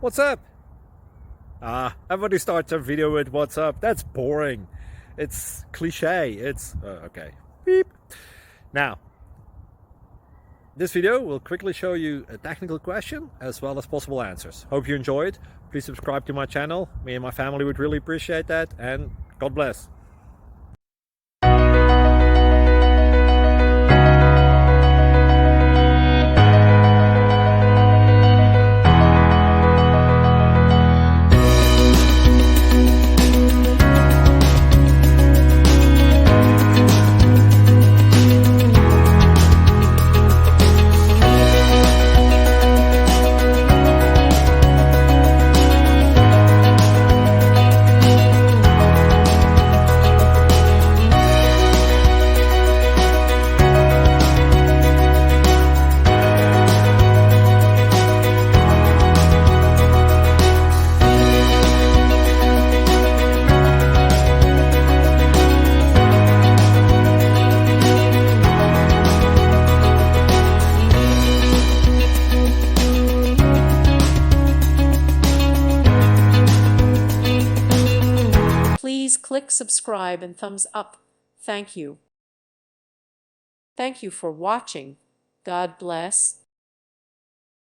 What's up? Everybody starts a video with what's up. That's boring. It's cliche. It's okay. Beep. Now, this video will quickly show you a technical question as well as possible answers. Hope you enjoyed. Please subscribe to my channel. Me and my family would really appreciate that, and God bless. Please click subscribe and thumbs up. Thank you. Thank you for watching. God bless.